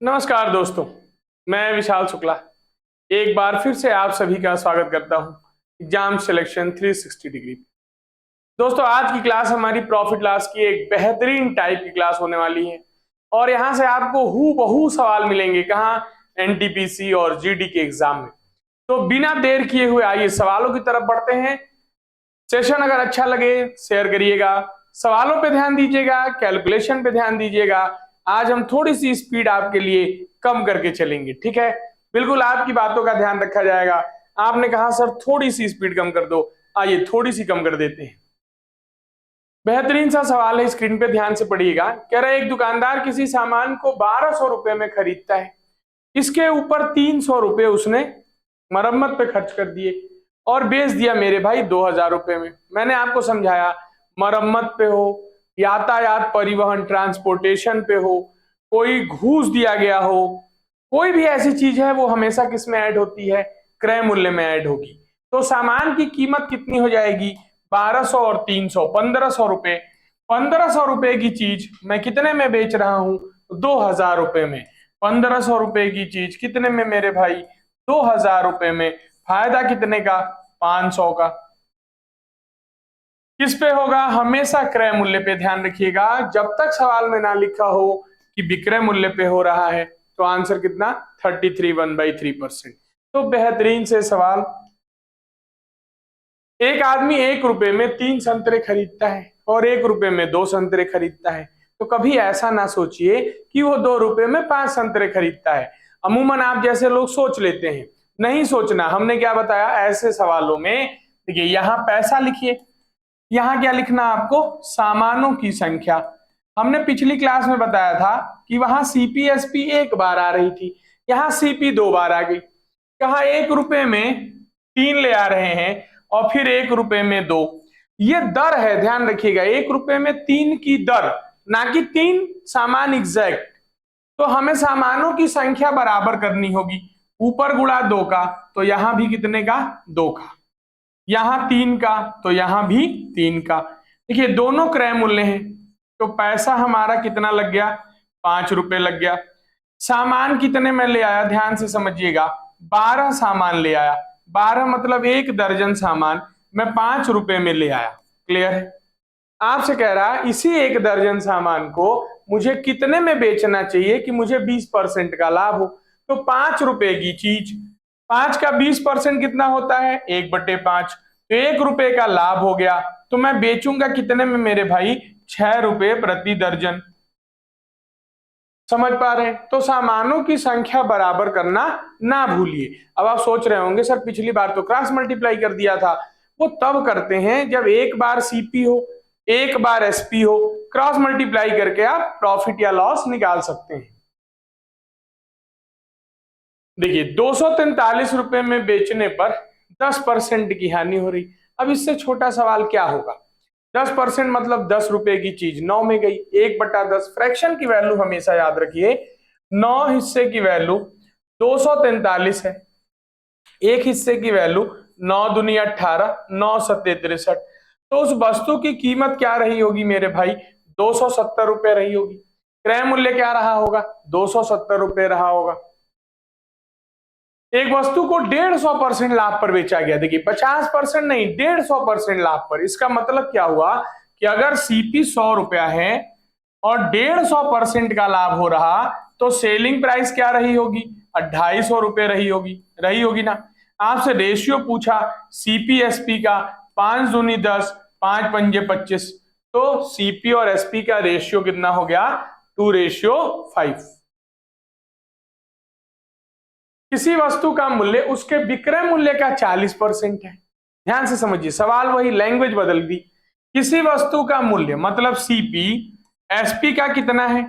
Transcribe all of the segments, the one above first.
नमस्कार दोस्तों, मैं विशाल शुक्ला एक बार फिर से आप सभी का स्वागत करता हूं एग्जाम सिलेक्शन 360 डिग्री। दोस्तों, आज की क्लास हमारी प्रॉफिट लॉस की एक बेहतरीन टाइप की क्लास होने वाली है और यहां से आपको हूबहू सवाल मिलेंगे कहां, एनटीपीसी और जीडी के एग्जाम में। तो बिना देर किए हुए आइए सवालों की तरफ बढ़ते हैं। सेशन अगर अच्छा लगे शेयर करिएगा, सवालों पे ध्यान दीजिएगा, कैलकुलेशन पे ध्यान दीजिएगा। आज हम थोड़ी सी स्पीड आपके लिए कम करके चलेंगे, ठीक है? बिल्कुल आपकी बातों का ध्यान रखा जाएगा। आपने कहा सर थोड़ी सी स्पीड कम कर दो, आइए थोड़ी सी कम कर देते हैं। बेहतरीन सा सवाल है, स्क्रीन पे ध्यान से पढ़िएगा। कह रहा है एक दुकानदार किसी सामान को 1200 रुपए में खरीदता है, इसके ऊपर 300 रुपए उसने मरम्मत पे खर्च कर दिए और बेच दिया मेरे भाई 2000 रुपए में। मैंने आपको समझाया मरम्मत पे हो, यातायात परिवहन ट्रांसपोर्टेशन पे हो, कोई घूस दिया गया हो, कोई भी ऐसी चीज है वो हमेशा किस में ऐड होती है? क्रय मूल्य में ऐड होगी। तो सामान की कीमत कितनी हो जाएगी? 1200 और 300, 1500 रुपए। 1500 रुपए की चीज मैं कितने में बेच रहा हूं? 2000 रुपए में। 1500 रुपए की चीज कितने में मेरे भाई? 2000 रुपए में। फायदा कितने का? 500 का। किस पे होगा? हमेशा क्रय मूल्य पे ध्यान रखिएगा। जब तक सवाल में ना लिखा हो कि विक्रय मूल्य पे हो रहा है तो आंसर कितना? 33 1/3%। तो बेहतरीन से सवाल। एक आदमी 1 रुपए में 3 संतरे खरीदता है और 1 रुपए में 2 संतरे खरीदता है। तो कभी ऐसा ना सोचिए कि वो 2 रुपए में 5 संतरे खरीदता है। अमूमन आप जैसे लोग सोच लेते हैं, नहीं सोचना। हमने क्या बताया ऐसे सवालों में? देखिए यहां पैसा लिखिए, यहां क्या लिखना आपको? सामानों की संख्या। हमने पिछली क्लास में बताया था कि वहां सीपीएसपी एक बार आ रही थी, यहां सीपी 2 बार आ गई। कहा 1 रुपए में 3 ले आ रहे हैं और फिर 1 रुपए में 2। ये दर है, ध्यान रखिएगा। 1 रुपए में 3 की दर, ना कि 3 सामान एग्जैक्ट। तो हमें सामानों की संख्या बराबर करनी होगी। ऊपर गुणा 2 का तो यहां भी कितने का? 2 का। यहां 3 का तो यहां भी 3 का। देखिए दोनों क्रय मूल्य हैं, तो पैसा हमारा कितना लग गया? 5 रुपए लग गया। सामान कितने में ले आया? ध्यान से समझिएगा, 12 सामान ले आया। 12 मतलब 1 दर्जन सामान मैं 5 रुपए में ले आया। क्लियर है? आपसे कह रहा है इसी 1 दर्जन सामान को मुझे कितने में बेचना चाहिए कि मुझे 20% का लाभ हो? तो 5 रुपए की चीज, 5 का 20% कितना होता है? 1/5। तो 1 रुपए का लाभ हो गया। तो मैं बेचूंगा कितने में मेरे भाई? 6 रुपए प्रति दर्जन। समझ पा रहे हैं? तो सामानों की संख्या बराबर करना ना भूलिए। अब आप सोच रहे होंगे सर पिछली बार तो क्रॉस मल्टीप्लाई कर दिया था। वो तब करते हैं जब एक बार सीपी हो, एक बार एसपी हो। क्रॉस मल्टीप्लाई करके आप प्रॉफिट या लॉस निकाल सकते हैं। देखिए 243 रुपए में बेचने पर 10% की हानि हो रही। अब इससे छोटा सवाल क्या होगा? 10% मतलब 10 रुपए की चीज 9 में गई। 1/10 फ्रैक्शन की वैल्यू हमेशा याद रखिए। 9 हिस्से की वैल्यू 243 है, एक हिस्से की वैल्यू 9 दूनी 18, 9 सत्ते 63। तो उस वस्तु की कीमत क्या रही होगी मेरे भाई? 270 रुपए रही होगी। क्रय मूल्य क्या रहा होगा? 270 रुपए रहा होगा। एक वस्तु को 150% लाभ पर बेचा गया। देखिए 50% नहीं, 150% लाभ पर। इसका मतलब क्या हुआ कि अगर सीपी 100 रुपया है और 150% का लाभ हो रहा तो सेलिंग प्राइस क्या रही होगी? 250 रुपए रही होगी ना। आपसे रेशियो पूछा सीपीएसपी का, 5 दूनी 10, 5 पंजे 25। तो सीपी और एसपी का रेशियो कितना हो गया? 2:5। किसी वस्तु का मूल्य उसके विक्रय मूल्य का 40% है। ध्यान से समझिए, सवाल वही, लैंग्वेज बदल दी। किसी वस्तु का मूल्य मतलब सीपी एसपी का कितना है?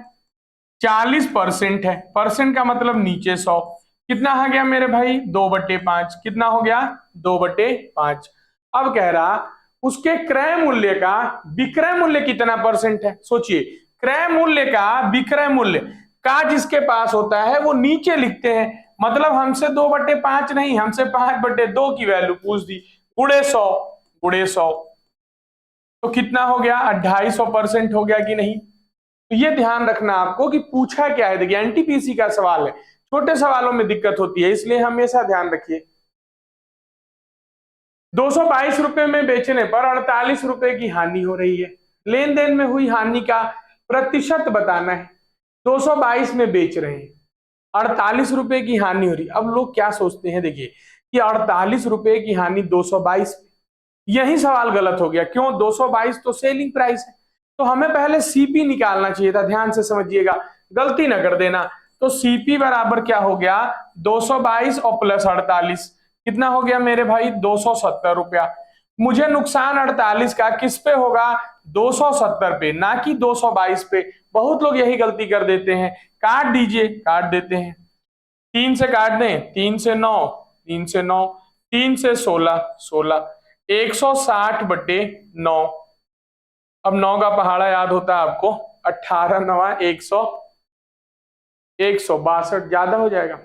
40% है। परसेंट का मतलब नीचे 100। कितना आ गया मेरे भाई? 2/5। कितना हो गया? 2/5। अब कह रहा उसके क्रय मूल्य का विक्रय मूल्य कितना परसेंट है? सोचिए, क्रय मूल्य का विक्रय मूल्य का जिसके पास होता है वो नीचे लिखते हैं। मतलब हमसे 2/5 नहीं, हमसे 5/2 की वैल्यू पूछ दी। गुणे 100, गुणे 100 तो कितना हो गया? 250% हो गया कि नहीं? तो ये ध्यान रखना आपको कि पूछा क्या है। देखिए एनटीपीसी का सवाल है, छोटे सवालों में दिक्कत होती है, इसलिए हमेशा ध्यान रखिए। 222 रुपए में बेचने पर 48 रुपए की हानि हो रही है। लेन देन में हुई हानि का प्रतिशत बताना है। 222 में बेच रहे हैं, 48 रुपए की हानि हो रही। अब लोग क्या सोचते हैं, देखिए कि 48 रुपए की हानि 222, यही सवाल गलत हो गया। क्यों? 222 तो सेलिंग प्राइस है, तो हमें पहले सीपी निकालना चाहिए था। ध्यान से समझिएगा, गलती ना कर देना। तो सीपी बराबर क्या हो गया, 222 और प्लस 48, कितना हो गया मेरे भाई, 270 रुपया। मुझे नुकसान 48 का किस पे होगा, 270 पे, ना कि 222 पे। बहुत लोग यही गलती कर देते हैं। काट दीजिए, काट देते हैं। 3 से काट दें, 3 से 9, 3 से 9, 3 से 16, 16, 160 बटे 9। अब 9 का पहाड़ा याद होता है आपको, 18 9 100, 162, ज्यादा हो जाएगा,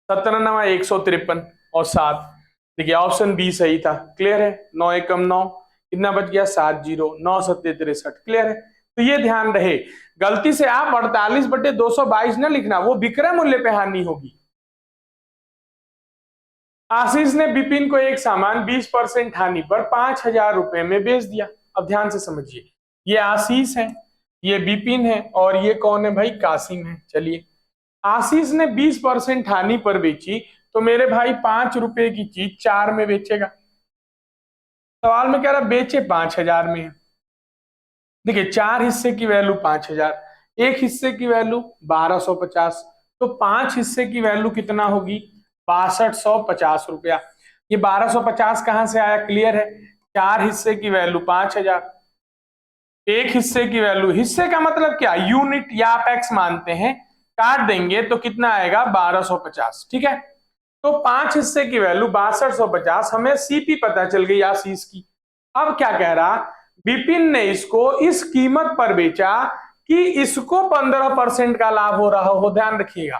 17 9 153 और 7। देखिए ऑप्शन बी सही था। क्लियर है? 9 एकम 9, कितना बच गया, 7 0, 9 7 63। क्लियर है? तो ये ध्यान रहे, गलती से आप 48 बटे 222 ना लिखना, वो विक्रय मूल्य पे हानि होगी। आशीष ने विपिन को एक सामान 20% हानि पर 5,000 रुपए में बेच दिया। अब ध्यान से समझिए, ये आशीष है, ये विपिन है, और ये कौन है भाई, कासिम है। चलिए, आशीष ने 20% हानि पर बेची, तो मेरे भाई 5 रुपए की चीज 4 में बेचेगा। सवाल में कह रहा बेचे 5,000 में। देखिए 4 हिस्से की वैल्यू 5,000, एक हिस्से की वैल्यू 1250, तो 5 हिस्से की वैल्यू कितना होगी, 6250 रुपया। ये 1250 कहां से आया, क्लियर है? 4 हिस्से की वैल्यू 5,000, एक हिस्से की वैल्यू, हिस्से का मतलब क्या, यूनिट, या आप एक्स मानते हैं, काट देंगे तो कितना आएगा, 1250। ठीक है, तो 5 हिस्से की वैल्यू 6250, हमें सीपी पता चल गई आशीष की। अब क्या कह रहा, विपिन ने इसको इस कीमत पर बेचा कि इसको 15% का लाभ हो रहा हो। ध्यान रखिएगा,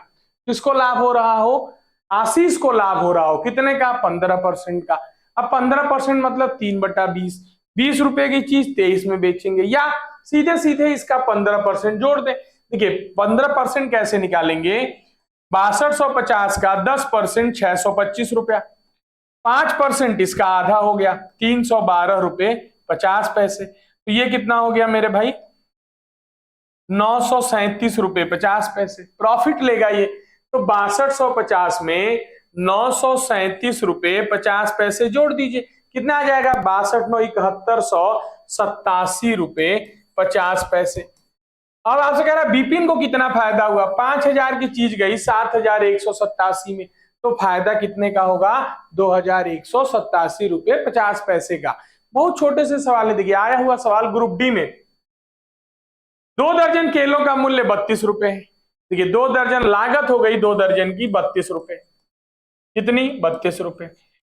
किसको लाभ हो रहा हो, आशीष को लाभ हो रहा हो। कितने का, 15% का। अब 15% मतलब 3/20, 20 रुपए की चीज 23 में बेचेंगे, या सीधे सीधे इसका 15% जोड़ दें। देखिए 15% कैसे निकालेंगे, 6250 का 10% 625 रुपया, 5% इसका आधा हो गया 312 रुपए 50 पैसे। तो ये कितना हो गया मेरे भाई, 937 रुपए 50 पैसे प्रॉफिट लेगा ये। तो 6250 में 937 रुपए 50 पैसे जोड़ दीजिए, कितना आ जाएगा, 62 9 7187 रुपए 50 पैसे। अब आपसे कह रहा है बीपिन को कितना फायदा हुआ, 5,000 की चीज गई 7,187 में, तो फायदा कितने का होगा, 2,187 रुपए 50 पैसे का। बहुत छोटे से सवाल है। देखिए आया हुआ सवाल ग्रुप डी में, 2 दर्जन केलों का मूल्य 32 रुपए है। देखिए 2 दर्जन लागत हो गई 2 दर्जन की 32 रुपए, कितनी, 32 रुपए।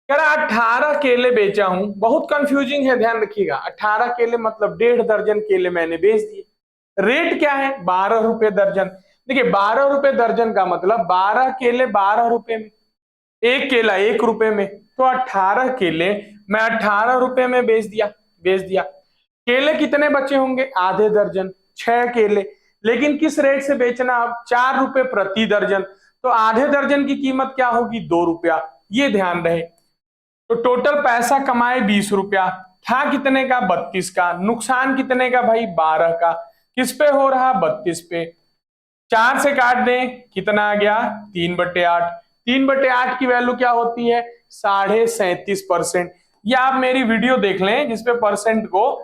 कह रहा 18 केले बेचा हूं, बहुत कंफ्यूजिंग है, ध्यान रखिएगा। 18 केले मतलब 1.5 दर्जन केले मैंने बेच दिए। रेट क्या है, 12 रुपए दर्जन। देखिए 12 रुपए दर्जन का मतलब 12 केले 12 रुपए में, एक केला 1 रुपए में, तो 18 केले मैं 18 रुपए में बेच दिया। केले कितने बचे होंगे, आधे दर्जन, 6 केले। लेकिन किस रेट से बेचना, अब 4 रुपए प्रति दर्जन, तो आधे दर्जन की कीमत क्या होगी, 2 रुपया। ये ध्यान रहे। तो टोटल पैसा कमाए 20 रुपया, था कितने का, 32 का। नुकसान कितने का भाई, 12 का। किस पे हो रहा, 32 पे। 4 से काट दें, कितना आ गया, 3/8। 3/8 की वैल्यू क्या होती है, 37.5%। या आप मेरी वीडियो देख लें जिसपे परसेंट को,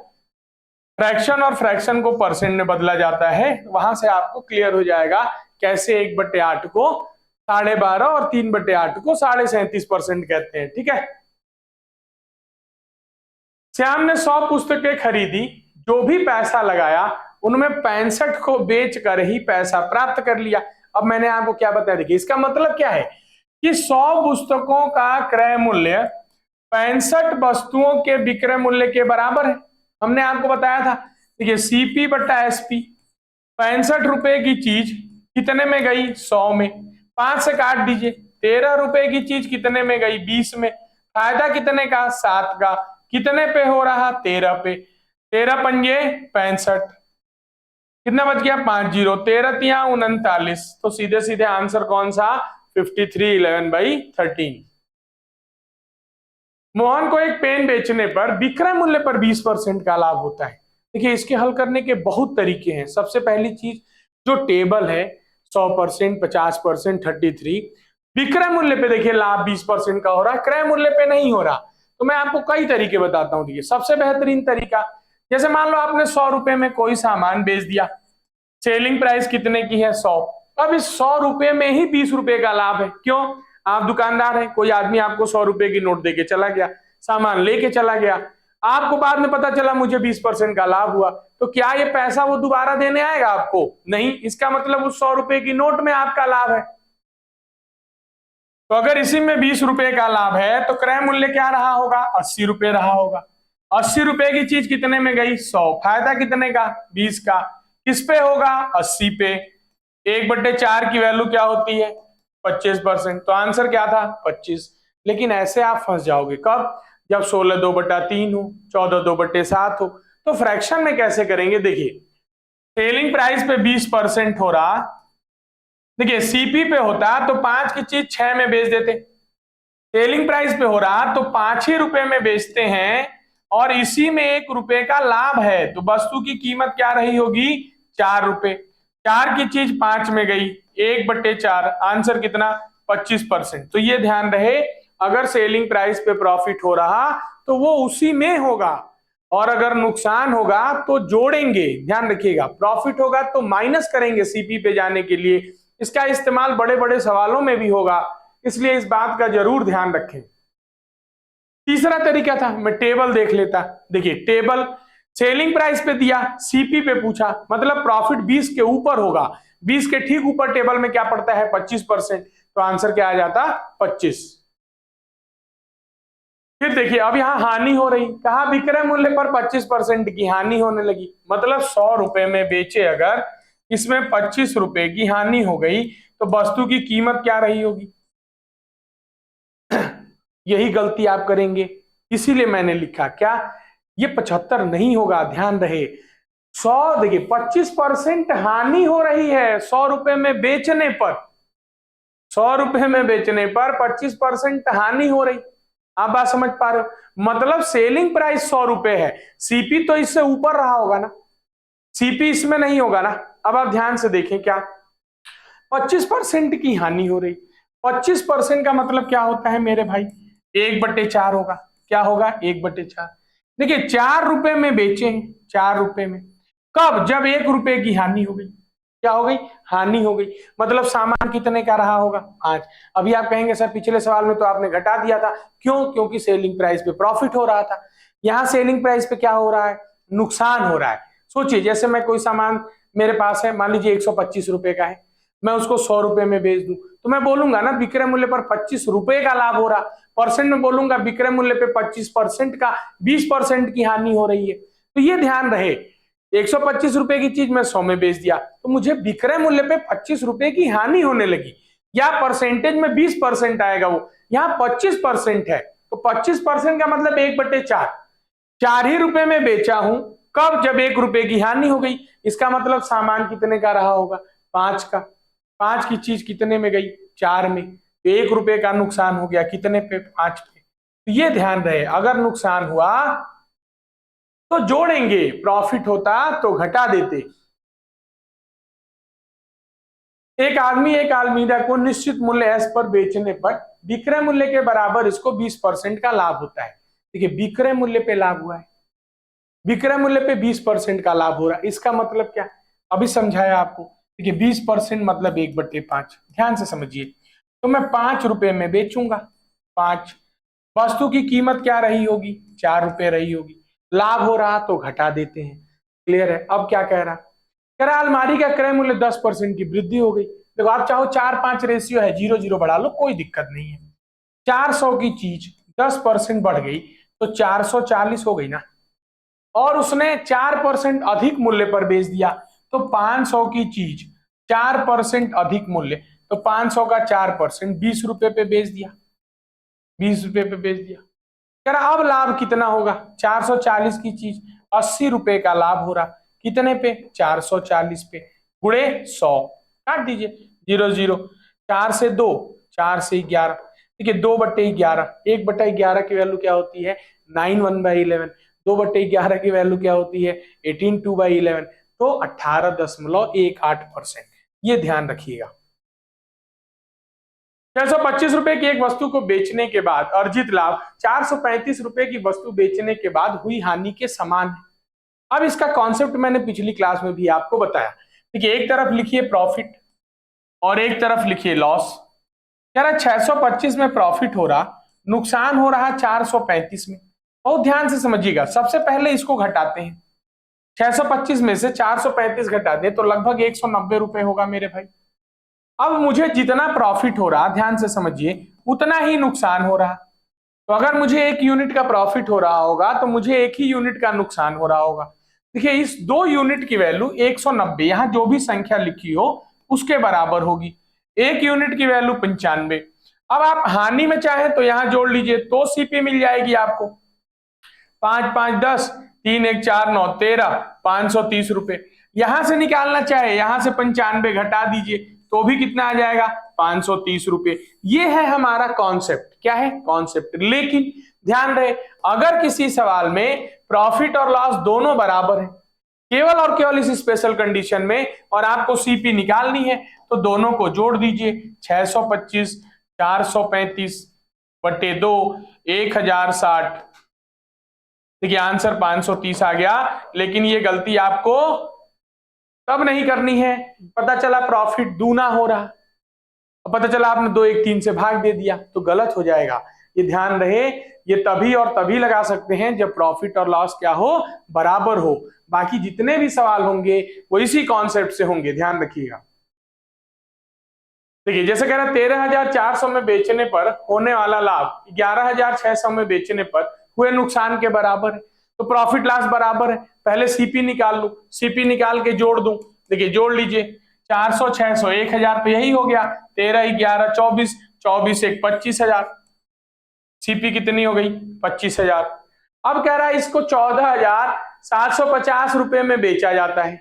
फ्रैक्शन और फ्रैक्शन को परसेंट में बदला जाता है, वहां से आपको क्लियर हो जाएगा कैसे 1/8 को 12.5 और 3/8 को 37.5% कहते हैं। ठीक है, श्याम ने 100 पुस्तकें खरीदी, जो भी पैसा लगाया उनमें 65 को बेचकर ही पैसा प्राप्त कर लिया। अब मैंने आपको क्या बताया, देखिए इसका मतलब क्या है कि 100 पुस्तकों का क्रय मूल्य 65 वस्तुओं के विक्रय मूल्य के बराबर है। हमने आपको बताया था, देखिए सीपी बटा एसपी, 65 रुपए की चीज कितने में गई, 100 में। 5 से काट दीजिए, 13 रुपए की चीज कितने में गई, 20 में। फायदा कितने का, 7 का। कितने पे हो रहा, 13 पे। 13 पंजे 65, कितना बच गया 50, 13 तिया 39, तो सीधे सीधे आंसर कौन सा 53, 11/13। मोहन को एक पेन बेचने पर विक्रय मूल्य पर 20% का लाभ होता है। देखिए इसके हल करने के बहुत तरीके हैं। सबसे पहली चीज, जो टेबल है 100%, 50%, 33, विक्रय मूल्य पे देखिए लाभ 20% का हो रहा है, क्रय मूल्य पे नहीं हो रहा। तो मैं आपको कई तरीके बताता हूं। देखिए सबसे बेहतरीन तरीका, जैसे मान लो आपने 100 रुपए में कोई सामान बेच दिया, सेलिंग प्राइस कितने की है 100, अब इस 100 रुपए में ही 20 रुपए का लाभ है। क्यों? आप दुकानदार हैं, कोई आदमी आपको 100 रुपए की नोट देके चला गया, सामान लेके चला गया, आपको बाद में पता चला मुझे 20% का लाभ हुआ, तो क्या ये पैसा वो दोबारा देने आएगा आपको? नहीं। इसका मतलब उस 100 रुपए की नोट में आपका लाभ है। तो अगर इसी में 20 रुपए का लाभ है तो क्रय मूल्य क्या रहा होगा? 80 रुपए रहा होगा। 80 रुपए की चीज कितने में गई? 100। फायदा कितने का? 20 का। किस पे होगा? 80 पे। 1/4 की वैल्यू क्या होती है? 25%। तो आंसर क्या था? 25। लेकिन ऐसे आप फंस जाओगे कब? जब 16 2/3 हो, 14 2/7 हो। तो फ्रैक्शन में कैसे करेंगे? देखिए सेलिंग प्राइस पे 20% हो रहा, देखिए सीपी पे होता तो 5 की चीज 6 में बेच देते। सेलिंग प्राइस पे हो रहा तो 5 ही रुपए में बेचते हैं, और इसी में 1 रुपए का लाभ है, तो वस्तु की कीमत क्या रही होगी? 4 रुपए। 4 की चीज 5 में गई, 1/4। आंसर कितना? 25%। तो ये ध्यान रहे, अगर सेलिंग प्राइस पे प्रॉफिट हो रहा तो वो उसी में होगा, और अगर नुकसान होगा तो जोड़ेंगे। ध्यान रखिएगा, प्रॉफिट होगा तो माइनस करेंगे सीपी पे जाने के लिए। इसका इस्तेमाल बड़े बड़े सवालों में भी होगा, इसलिए इस बात का जरूर ध्यान रखें। तीसरा तरीका था, मैं टेबल देख लेता। देखिए टेबल सेलिंग प्राइस पे दिया, सीपी पे पूछा, मतलब प्रॉफिट 20 के ऊपर होगा। 20 के ठीक ऊपर टेबल में क्या पड़ता है? 25%। तो आंसर क्या आ जाता? 25। फिर देखिए अब यहां हानि हो रही, कहा विक्रय मूल्य पर 25% की हानि होने लगी, मतलब 100 रुपए में बेचे अगर, इसमें 25 रुपए की हानि हो गई, तो वस्तु की कीमत क्या रही होगी? यही गलती आप करेंगे, इसीलिए मैंने लिखा क्या, ये 75 नहीं होगा। ध्यान रहे 100, देखिए 25% हानि हो रही है 100 रुपए में बेचने पर। 100 रुपए में बेचने पर 25% हानि हो रही। आप बात समझ पा रहे हो? मतलब सेलिंग प्राइस 100 रुपए है, सीपी तो इससे ऊपर रहा होगा ना, सीपी इसमें नहीं होगा ना। अब आप ध्यान से देखें, क्या 25% की हानि हो रही। 25% का मतलब क्या होता है मेरे भाई? 1/4 होगा। क्या होगा? 1/4। देखिए 4 रुपए में बेचे हैं, 4 रुपए में, कब? जब 1 रुपए की हानि हो गई। क्या हो गई? हानि हो गई। मतलब सामान कितने का रहा होगा? 5। अभी आप कहेंगे सर पिछले सवाल में तो आपने घटा दिया था। क्यों? क्योंकि सेलिंग प्राइस पे प्रॉफिट हो रहा था, यहां सेलिंग प्राइस पे क्या हो रहा है? नुकसान हो रहा है। सोचिए जैसे मैं कोई सामान मेरे पास है, मान लीजिए 125 रुपए का है, मैं उसको 100 रुपए में बेच दूं, तो मैं बोलूंगा ना विक्रय मूल्य पर 25 रुपए का लाभ हो रहा। परसेंट में बोलूंगा विक्रय मूल्य पे 25% का 20% की हानि हो रही है। तो ये ध्यान रहे, 125 रुपए की चीज मैं 100 में बेच दिया, तो मुझे विक्रय मूल्य पे 25 रुपए की हानि होने लगी, या परसेंटेज में 20% आएगा, वो यहाँ 25% है, तो 25% का मतलब 1/4। 4 ही रुपए में बेचा हूं, कब? जब 1 रुपए की हानि हो गई। इसका मतलब सामान कितने का रहा होगा? 5 का। 5 की चीज कितने में गई? 4 में। तो 1 रुपए का नुकसान हो गया, कितने पे? 5 पे। तो ये ध्यान रहे, अगर नुकसान हुआ तो जोड़ेंगे, प्रॉफिट होता तो घटा देते। एक आदमी एक अलमीरा को निश्चित मूल्य एस पर बेचने पर विक्रय मूल्य के बराबर इसको 20% का लाभ होता है। देखिए विक्रय मूल्य पे लाभ हुआ है, विक्रय मूल्य पे 20% का लाभ हो रहा है, इसका मतलब क्या? अभी समझाया आपको। देखिए 20% मतलब 1/5। ध्यान से समझिए, तो मैं 5 रुपए में बेचूंगा, 5। वस्तु की कीमत क्या रही होगी? 4 रुपए रही होगी। लाभ हो रहा तो घटा देते हैं। क्लियर है? अब क्या कह रहा? कह रहा अलमारी का क्रय मूल्य 10% की वृद्धि हो गई। देखो आप चाहो 4-5 रेशियो है, 0-0 बढ़ा लो, कोई दिक्कत नहीं है। 400 की चीज 10% बढ़ गई तो 440 हो गई ना, और उसने 4% अधिक मूल्य पर बेच दिया, तो 500 की चीज 4% अधिक मूल्य, तो 500 का 4% 20 रुपए पे बेच दिया, 20 रुपए पे बेच दिया। कह रहा अब लाभ कितना होगा? 440 की चीज 80 रुपए का लाभ हो रहा। कितने पे, 440 पे, गुणे 100, काट दीजिए 0 0, 4 से 2, 4 से 11, ठीक है, 2/11, 1/11 की वैल्यू क्या होती है, 9 1/11, 2/11 की वैल्यू क्या होती है, 18 2/11, तो 18.18%, ये ध्यान रखिएगा। 625 रुपए की एक वस्तु को बेचने के बाद अर्जित लाभ 435 रुपए की वस्तु बेचने के बाद हुई हानि के समान है। अब इसका कॉन्सेप्ट मैंने पिछली क्लास में भी आपको बताया। देखिए, एक तरफ लिखिए प्रॉफिट और एक तरफ लिखिए लॉस। कह रहा 625 में प्रॉफिट हो रहा, नुकसान हो रहा 435 में। बहुत ध्यान से समझिएगा, सबसे पहले इसको घटाते हैं। 625 में से 435 घटा दें तो लगभग 190 रुपए होगा मेरे भाई। अब मुझे जितना प्रॉफिट हो रहा, ध्यान से समझिए, उतना ही नुकसान हो रहा। तो अगर मुझे 1 यूनिट का प्रॉफिट हो रहा होगा तो मुझे 1 ही यूनिट का नुकसान हो रहा होगा। देखिए, इस 2 यूनिट की वैल्यू 190, यहां जो भी संख्या लिखी हो उसके बराबर होगी। 1 यूनिट की वैल्यू 95। अब आप हानि में चाहे तो यहां जोड़ लीजिए तो सीपी मिल जाएगी आपको। 5 5 10, 3 1 4 9 13, 530 रुपए। यहां से निकालना चाहे यहां से 95 घटा दीजिए तो भी कितना आ जाएगा, 530 रुपए। ये है हमारा कॉन्सेप्ट। क्या है कॉन्सेप्ट? लेकिन ध्यान रहे, अगर किसी सवाल में प्रॉफिट और लॉस दोनों बराबर है, केवल और केवल इस स्पेशल कंडीशन में, और आपको सीपी निकालनी है, तो दोनों को जोड़ दीजिए। 625 435 बटे 2 1060। देखिए, आंसर 530 आ गया। लेकिन ये गलती आपको तब नहीं करनी है, पता चला प्रॉफिट दूना हो रहा, पता चला आपने 2 1 3 से भाग दे दिया, तो गलत हो जाएगा। ये ध्यान रहे, ये तभी और तभी लगा सकते हैं जब प्रॉफिट और लॉस क्या हो, बराबर हो। बाकी जितने भी सवाल होंगे वो इसी कॉन्सेप्ट से होंगे, ध्यान रखिएगा। देखिए, जैसे कह रहा है 13,400 में बेचने पर होने वाला लाभ 11,600 में बेचने पर हुए नुकसान के बराबर है। तो प्रॉफिट लॉस बराबर है, पहले सीपी निकाल लूं, सीपी निकाल के जोड़ दूं। देखिए, जोड़ लीजिए, 400 600 1000 पे यही हो गया, 13 11 24, 24 1 25,000, सीपी कितनी हो गई, 25,000। अब कह रहा है इसको 14,750 रुपए में बेचा जाता है।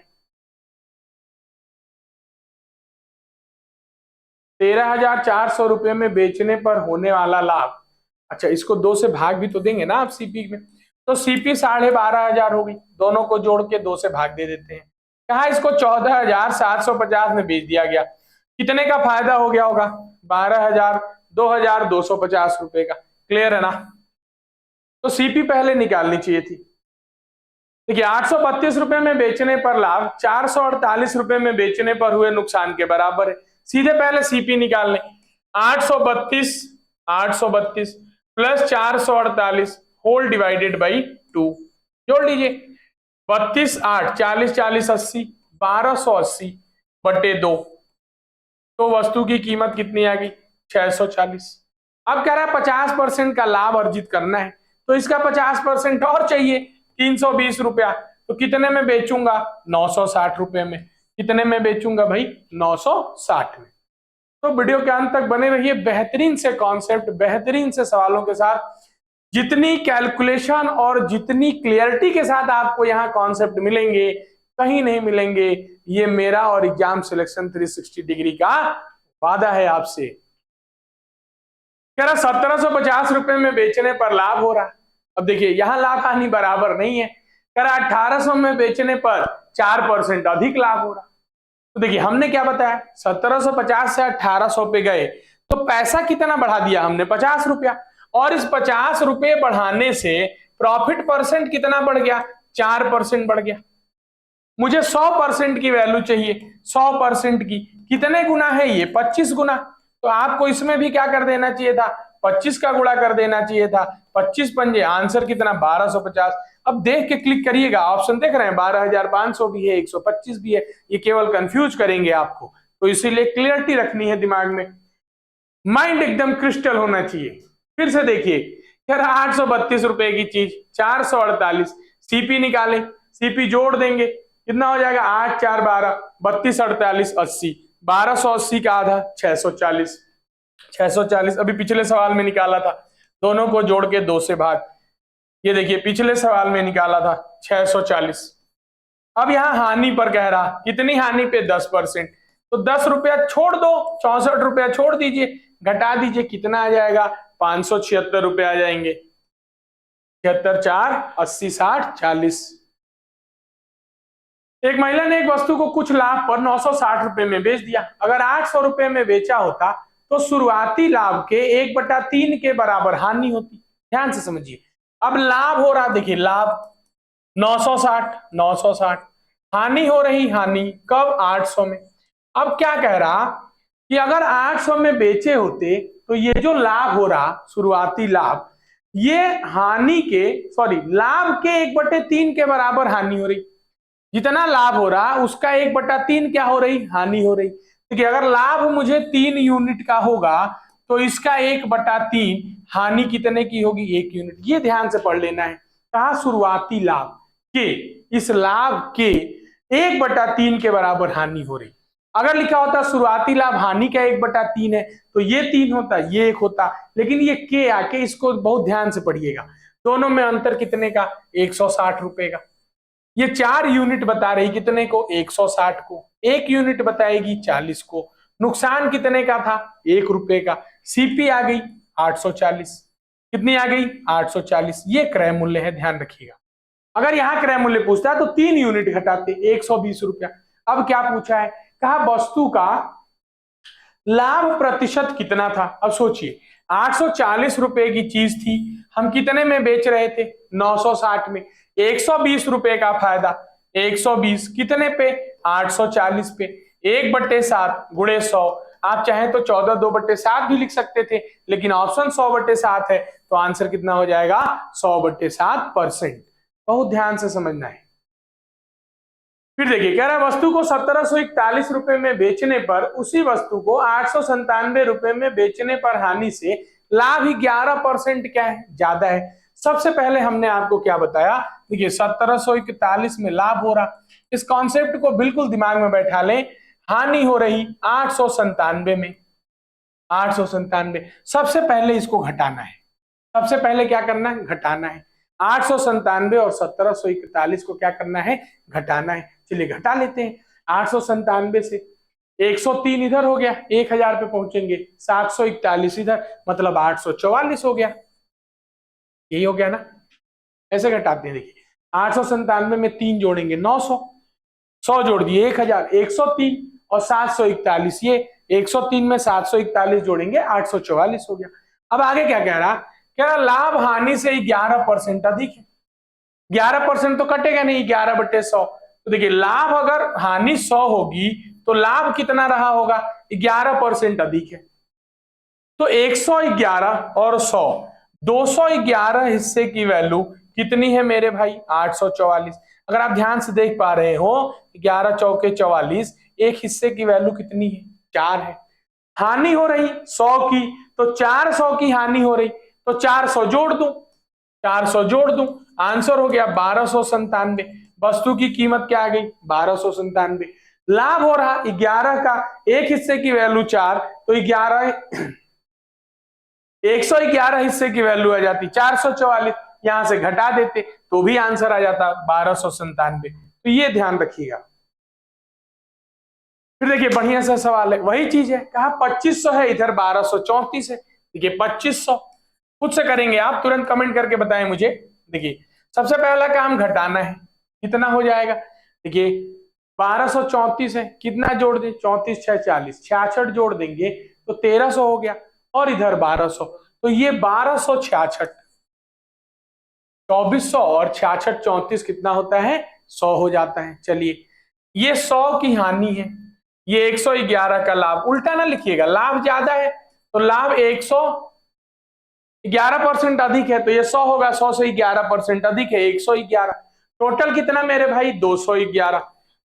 13,400 रुपए में बेचने पर होने वाला लाभ, अच्छा इसको 2 से भाग भी तो देंगे ना आप सीपी में, तो सीपी 12,500 हो गई, दोनों को जोड़ के 2 से भाग दे देते हैं। कहा इसको 14,750 में बेच दिया गया, कितने का फायदा हो गया होगा, 2,250 रुपए का। क्लियर है ना? तो सीपी पहले निकालनी चाहिए थी। देखिए, 832 रुपए में बेचने पर लाभ 448 रुपए में बेचने पर हुए नुकसान के बराबर है। सीधे पहले सीपी निकाल लें। 832 प्लस 448 होल डिवाइडेड बाई 2, जोड़ लीजिए। 32 8 40 40 80, 1280 बटे 2, तो वस्तु की कीमत कितनी आ गई, 640। अब कह रहा है 50% का लाभ अर्जित करना है, तो इसका 50% और चाहिए, 320 रुपया। तो कितने में बेचूंगा, 960 रुपए में। कितने में बेचूंगा भाई, 960 में। तो वीडियो के अंत तक बने रहिए, बेहतरीन से कॉन्सेप्ट, बेहतरीन से सवालों के साथ, जितनी कैलकुलेशन और जितनी क्लियरिटी के साथ आपको यहाँ कॉन्सेप्ट मिलेंगे, कहीं नहीं मिलेंगे। ये मेरा और एग्जाम सिलेक्शन 360 डिग्री का वादा है आपसे। कह रहा 1750 रुपए में बेचने पर लाभ हो रहा। अब देखिए, यहां लाभ हानि बराबर नहीं है। कह रहा 1800 में बेचने पर 4% अधिक लाभ हो रहा। तो देखिए, हमने क्या बताया, 1750 से 1800 पे गए तो पैसा कितना बढ़ा दिया हमने, 50 रुपया, और इस 50 रुपये बढ़ाने से प्रॉफिट परसेंट कितना बढ़ गया, 4% बढ़ गया। मुझे 100% की वैल्यू चाहिए, 100% की कितने गुना है ये, 25 गुना। तो आपको इसमें भी क्या कर देना चाहिए था, 25 का गुणा कर देना चाहिए था। 25 पंजे, आंसर कितना, 1250। अब देख के क्लिक करिएगा, ऑप्शन देख रहे हैं, 12,500 भी है, 125 भी है। ये केवल कंफ्यूज करेंगे आपको, तो इसीलिए क्लियरिटी रखनी है दिमाग में, माइंड एकदम क्रिस्टल होना चाहिए। फिर से देखिए, यार 832 रुपए की चीज 448, सीपी निकालें, सीपी जोड़ देंगे, कितना हो जाएगा, 8 4 12, 32 48 80, 1280 का आधा 640, 640 अभी पिछले सवाल में निकाला था, दोनों को जोड़ के 2 से भाग। ये देखिए, पिछले सवाल में निकाला था 640, अब यहाँ हानि पर कह रहा, कितनी हानि पे? 10%। तो 10 रुपया छोड़ दो, 64 रुपया छोड़ दीजिए, घटा दीजिए, कितना आ जाएगा? 576 रुपये आ जाएंगे। 76 4 80 60 40। एक महिला ने एक वस्तु को कुछ लाभ पर 960 रुपए में बेच दिया। अगर 800 रुपए में बेचा होता तो शुरुआती लाभ के 1/3 के बराबर हानि होती। ध्यान से समझिए, अब लाभ हो रहा, देखिए लाभ 960, हानि हो रही, हानि कब? 800 में। अब क्या कह रहा कि अगर 800 में बेचे होते तो ये जो लाभ हो रहा, शुरुआती लाभ, ये हानि के, सॉरी, लाभ के 1/3 के बराबर हानि हो रही। जितना लाभ हो रहा उसका 1/3 क्या हो रही? हानि हो रही। देखिए अगर लाभ मुझे 3 यूनिट का होगा तो इसका 1/3 हानि कितने की होगी? 1 यूनिट। ये ध्यान से पढ़ लेना है। कहा? शुरुआती लाभ के, इस लाभ के 1/3 के बराबर हानि हो रही। अगर लिखा होता शुरुआती लाभ हानि का 1/3 है तो ये 3 होता, ये 1 होता, लेकिन ये के आके, इसको बहुत ध्यान से पढ़िएगा, दोनों में अंतर कितने का? 160 रुपए का। ये 4 यूनिट बता रही, कितने को? 160 को। 1 यूनिट बताएगी 40 को। नुकसान कितने का था? 1 रुपए का। सीपी आ गई 840। कितनी आ गई? 840। ये क्रय मूल्य है, ध्यान रखिएगा। अगर यहां क्रय मूल्य पूछता है तो 3 यूनिट घटाते, 120 रुपया। अब क्या पूछा है? कहा वस्तु का लाभ प्रतिशत कितना था। अब सोचिए, 840 रुपए की चीज थी, हम कितने में बेच रहे थे? 960 में। 120 रुपए का फायदा, 120 कितने पे? 840 पे। 1/7 गुणे 100। आप चाहें तो 14 2/7 भी लिख सकते थे, लेकिन ऑप्शन 100/7 है, तो आंसर कितना हो जाएगा? 100/7%। बहुत ध्यान से समझना है। फिर देखिए, कह रहा है वस्तु को 1741 रुपए में बेचने पर उसी वस्तु को 897 रुपए में बेचने पर हानि से लाभ 11% क्या है? ज्यादा है। सबसे पहले हमने आपको क्या बताया? देखिए 1741 में लाभ हो रहा, इस कॉन्सेप्ट को बिल्कुल दिमाग में बैठा लें। हानि हो रही 897 में, 897। सबसे पहले इसको घटाना है, सबसे पहले क्या करना है? घटाना है। 897 और 1741 को क्या करना है? घटाना है। चलिए घटा लेते हैं। 897 से 103 इधर हो गया, 1000 पे पहुंचेंगे, 741 इधर, मतलब 844 हो गया। यही हो गया ना? ऐसे घटाते हैं। देखिए 897 में 3 जोड़ेंगे 900, 100 जोड़ दिए 1000, 103, और 741, ये 103 में 741 जोड़ेंगे 844 हो गया। अब आगे क्या कह रहा? कह रहा लाभ हानि से 11% अधिक है। 11% तो कटेगा नहीं, 11/100। तो देखिए लाभ अगर हानि 100 होगी तो लाभ कितना रहा होगा? 11% अधिक है। तो 111 और 100, 211 हिस्से की वैल्यू कितनी है मेरे भाई? 844। अगर आप ध्यान से देख पा रहे हो, 11 चौके 44, एक हिस्से की वैल्यू कितनी है? 4 है। हानि हो रही 100 की, तो 400 की हानि हो रही, तो 400 जोड़ दूं, 400 जोड़ दूं, आंसर हो गया 1297। वस्तु की कीमत क्या आ गई? 1297। लाभ हो रहा 11 का, एक हिस्से की वैल्यू 4, तो 111 हिस्से की वैल्यू आ जाती 444, यहां से घटा देते तो भी आंसर आ जाता 1297। तो ये ध्यान रखिएगा। फिर देखिए बढ़िया सा सवाल है, वही चीज है, कहा 2500 है, इधर 1234 है। देखिए 2500 खुद से करेंगे आप, तुरंत कमेंट करके बताएं मुझे। देखिए सबसे पहला काम घटाना है, कितना हो जाएगा? देखिए 1234 है, कितना जोड़ दें? 34 6 40, 66 जोड़ देंगे तो 1300 हो गया, और इधर 1200, तो ये 1266। 2400 और 66 34 कितना होता है? 100 हो जाता है। चलिए ये 100 की हानि है, ये 111 का लाभ। उल्टा ना लिखिएगा, लाभ ज्यादा है तो लाभ 111% अधिक है, तो ये 100 होगा, 100 से 11% अधिक है 111। टोटल कितना मेरे भाई? 211।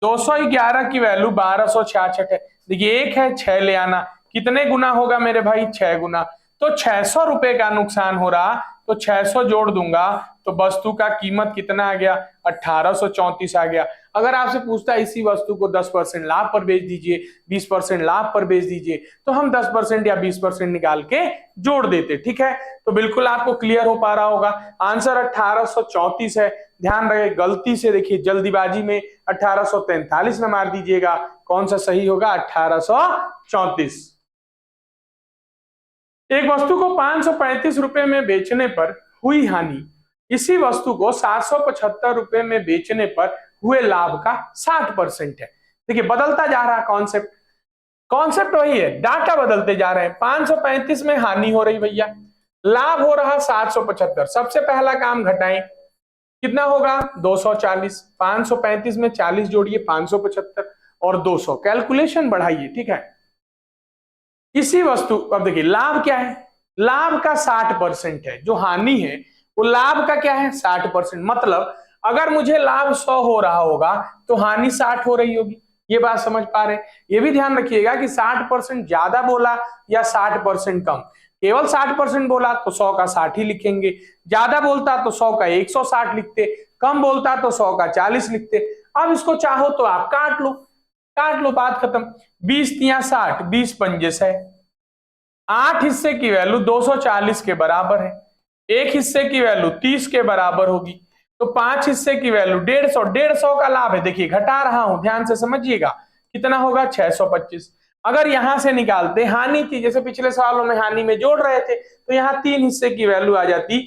211 की वैल्यू 1266 है। देखिए एक है 6 ले आना, कितने गुना होगा मेरे भाई? 6 गुना। तो 600 रुपए का नुकसान हो रहा, तो 600 जोड़ दूंगा तो वस्तु का कीमत कितना आ गया? 1834 आ गया। अगर आपसे पूछता है इसी वस्तु को 10% लाभ पर बेच दीजिए, 20% लाभ पर बेच दीजिए, तो हम 10% या 20% निकाल के जोड़ देते। ठीक है, तो बिल्कुल आपको क्लियर हो पा रहा होगा। आंसर 1834 है। ध्यान रहे, गलती से देखिए जल्दीबाजी में 1843 में मार दीजिएगा, कौन सा सही होगा? 1834। एक वस्तु को 535 रुपए में बेचने पर हुई हानि, इसी वस्तु को 775 रुपए में बेचने पर हुए लाभ का 60% है। देखिए बदलता जा रहा कॉन्सेप्ट, कॉन्सेप्ट वही है, डाटा बदलते जा रहे हैं। 535 में हानि हो रही भैया, लाभ हो रहा 775। सबसे पहला काम घटाएं, कितना होगा? 240। 535 में 40 जोड़िए, 575 और 200, कैलकुलेशन बढ़ाइए, ठीक है। इसी वस्तु, अब देखिए लाभ क्या है? लाभ का 60% है, जो हानि है वो लाभ का क्या है? 60%। मतलब अगर मुझे लाभ 100 हो रहा होगा तो हानि 60 हो रही होगी। ये बात समझ पा रहे हैं? ये भी ध्यान रखिएगा कि 60% ज्यादा बोला या 60% कम। केवल 60% बोला तो 100 का 60 ही लिखेंगे, ज्यादा बोलता तो 100 का 160 लिखते, कम बोलता तो 100 का 40 लिखते। अब इसको चाहो तो आप काट लो, काट लो, बात खत्म। 20 तिया 60, 20 पंजे 100। 8 हिस्से की वैल्यू 240 के बराबर है, एक हिस्से की वैल्यू 30 के बराबर होगी, तो 5 हिस्से की वैल्यू 150। 150 का लाभ है, देखिए घटा रहा हूं, ध्यान से समझिएगा, कितना होगा? 625। अगर यहां से निकालते, हानि थी, जैसे पिछले सालों में हानि में जोड़ रहे थे, तो यहां 3 हिस्से की वैल्यू आ जाती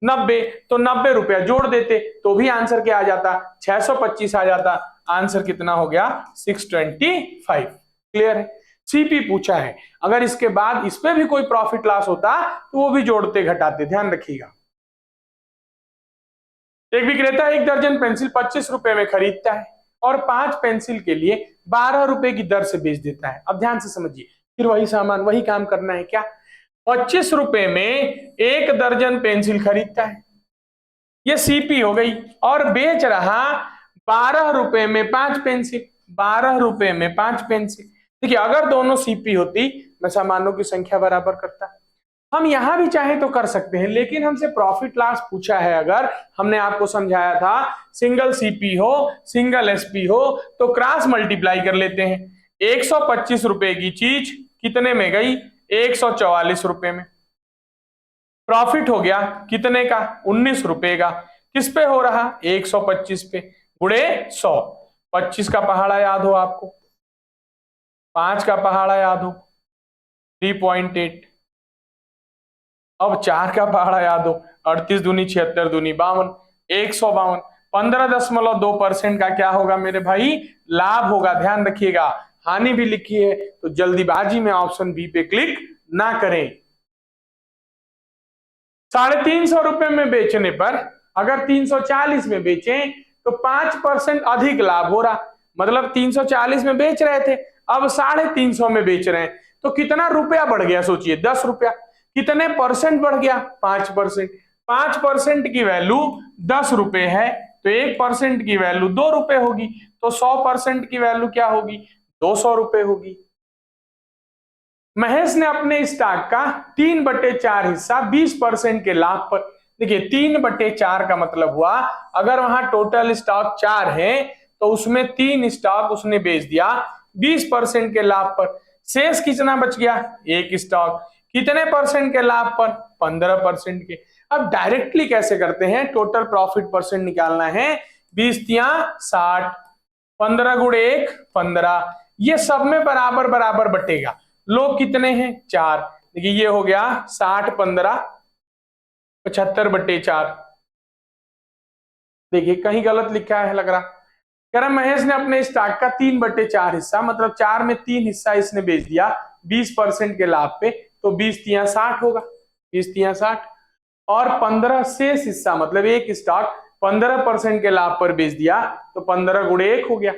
90, तो 90 रुपया जोड़ देते तो भी आंसर क्या आ जाता? 625 आ जाता। आंसर कितना हो गया? 625। क्लियर है? सीपी पूछा है, अगर इसके बाद इस पे भी कोई प्रॉफिट लॉस होता तो वो भी जोड़ते घटाते, ध्यान रखिएगा। एक विक्रेता 1 दर्जन पेंसिल 25 रुपए में खरीदता है और 5 पेंसिल के लिए 12 रुपए की दर से बेच देता है। अब ध्यान से समझिए, फिर वही सामान वही काम करना है क्या? 25 रुपए में 1 दर्जन पेंसिल खरीदता है, ये सीपी हो गई, और बेच रहा 12 रुपए में 5 पेंसिल। 12 रुपए में 5 पेंसिल। देखिए अगर दोनों सीपी होती, मैं सामानों की संख्या बराबर करता। हम यहां भी चाहे तो कर सकते हैं, लेकिन हमसे प्रॉफिट लॉस पूछा है। अगर हमने आपको समझाया था सिंगल सीपी हो सिंगल एसपी हो तो क्रॉस मल्टीप्लाई कर लेते हैं। 125 रुपए की चीज कितने में गई? 144 रुपए में। प्रॉफिट हो गया कितने का? 19 रुपए का। किस पे हो रहा? 125 पे, गुणे 100। 25 का पहाड़ा याद हो आपको, 5 का पहाड़ा याद हो 3.8, अब 4 का पहाड़ा याद हो 38 दूनी 76 दूनी 52, 152। 15.2% का क्या होगा मेरे भाई? लाभ होगा। ध्यान रखिएगा, हानि भी लिखी है तो जल्दीबाजी में ऑप्शन बी पे क्लिक ना करें। 350 रुपए में बेचने पर अगर 340 में बेचें तो 5% अधिक लाभ हो रहा। मतलब 340 में बेच रहे थे, अब 350 में बेच रहे हैं, तो कितना रुपया बढ़ गया? सोचिए, 10 रुपया। कितने परसेंट बढ़ गया? 5%। 5% की वैल्यू 10 रुपए है, तो 1% की वैल्यू 2 रुपए होगी, तो 100% की वैल्यू क्या होगी? 200 रुपए होगी। महेश ने अपने स्टॉक का 3/4 हिस्सा 20% के लाभ पर, देखिए 3/4 का मतलब हुआ अगर वहां टोटल स्टॉक 4 है तो उसमें 3 स्टॉक उसने बेच दिया 20% के लाभ पर। शेष कितना बच गया? एक स्टॉक। कितने परसेंट के लाभ पर? 15% के। अब डायरेक्टली कैसे करते हैं? टोटल प्रॉफिट परसेंट निकालना है। 20 तिया 60, 15 गुणे 1 15, ये सब में बराबर बराबर बटेगा। लोग कितने हैं? 4। देखिए ये हो गया 60 15 75/4। देखिए कहीं गलत लिखा है लग रहा। कह रहा महेश ने अपने स्टॉक का 3/4 हिस्सा, मतलब 4 में 3 हिस्सा इसने बेच दिया 20% के लाभ पे, तो 20 तिया 60 होगा, 20 तिया 60। और 15 शेष हिस्सा, मतलब एक स्टॉक 15% के लाभ पर बेच दिया तो 15 गुणे 1 हो गया।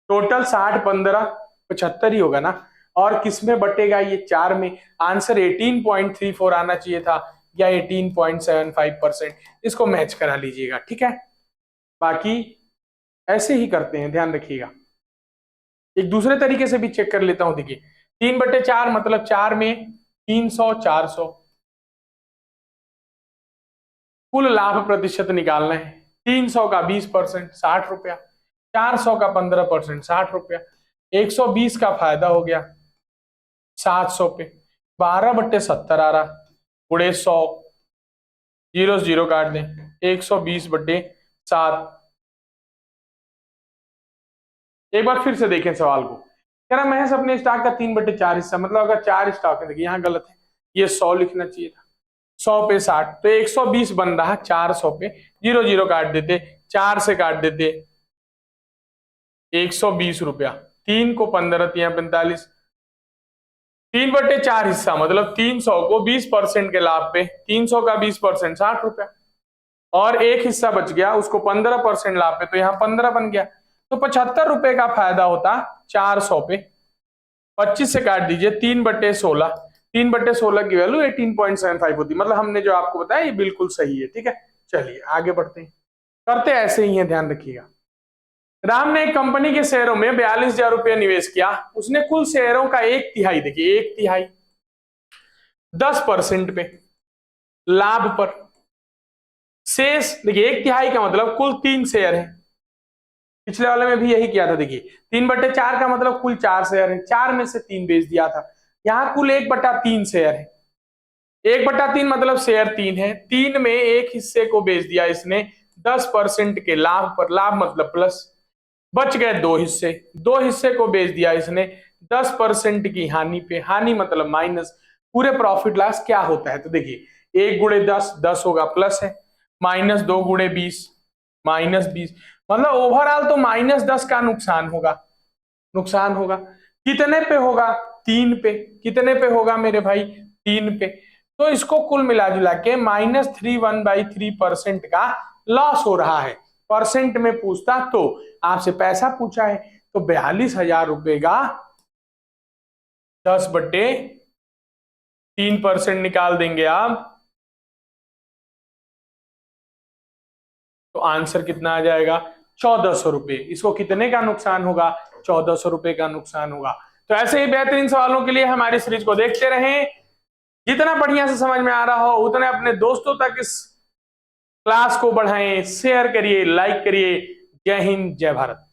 टोटल 60 15 75 ही होगा ना। और किस में बटेगा? ये 4 में। आंसर 18.34 आना चाहिए था, या 18.75%। इसको मैच करा लीजिएगा, ठीक है। बाकी ऐसे ही करते हैं, ध्यान रखिएगा। एक दूसरे तरीके से भी चेक कर लेता हूं। देखिए 3/4 मतलब 4 में 300 400। कुल लाभ प्रतिशत निकालना है। 300 का 20% 60 रुपया, 400 का 15% 60 रुपया, 120 का फायदा हो गया 700 पे, 12/70 आ रहा, गुणे 100, जीरो जीरो काट दें, 120/700 7। एक बार फिर से देखें सवाल को, कह रहा महज अपने स्टॉक का 3/4 हिस्सा, मतलब अगर 4 स्टॉक है, देखिए यहाँ गलत है, ये 100 लिखना चाहिए था, 100 पे 60 तो 120 बन रहा, 400 पे 0 0 काट देते, 4 से काट देते 120 रुपया, 3 को 15 तिया 45, 3/4 हिस्सा मतलब 300 को 20% के लाभ पे, 300 का 20% 60 रुपया, और एक हिस्सा बच गया उसको 15% लाभ पे, तो यहाँ 15 बन गया, तो 75 रुपए का फायदा होता 400 पे। 25 से काट दीजिए, 3/16, 3/16 की वैल्यू 18.75 होती, मतलब हमने जो आपको बताया ये बिल्कुल सही है। ठीक है, चलिए आगे बढ़ते हैं, करते ऐसे ही है, ध्यान रखिएगा। राम ने एक कंपनी के शेयरों में 42,000 रुपया निवेश किया, उसने कुल शेयरों का 1/3, देखिए 1/3 10% पे लाभ पर, शेष देखिए 1/3 का मतलब कुल 3 शेयर है, पिछले वाले में भी यही किया था, देखिए 3/4 का मतलब कुल 4 शेयर है, 4 में से 3 बेच दिया था, यहाँ कुल 1/3 शेयर है, 1/3 मतलब शेयर 3 है, 3 में एक हिस्से को बेच दिया इसने 10% के लाभ पर, लाभ मतलब प्लस, बच गए 2 हिस्से, 2 हिस्से को बेच दिया इसने 10% की हानि पे, हानि मतलब माइनस, पूरे प्रॉफिट लॉस क्या होता है, तो देखिए 1 गुणे 10 10 होगा प्लस है, -2 गुणे 20 -20, मतलब ओवरऑल तो -10 का नुकसान होगा, नुकसान होगा, कितने पे होगा, 3 पे, कितने पे होगा मेरे भाई, 3 पे, तो इसको कुल मिला जुला के -3 का लॉस हो रहा है, परसेंट में पूछता तो आपसे पैसा पूछा है, तो 42,000 रुपए का 10/3% निकाल देंगे आप, तो आंसर कितना आ जाएगा, 1400 रुपए। इसको कितने का नुकसान होगा, 1400 रुपए का नुकसान होगा। तो ऐसे ही बेहतरीन सवालों के लिए हमारी सीरीज को देखते रहें, जितना बढ़िया से समझ में आ रहा हो उतने अपने दोस्तों तक इस क्लास को बढ़ाएं, शेयर करिए, लाइक करिए। जय हिंद, जय भारत।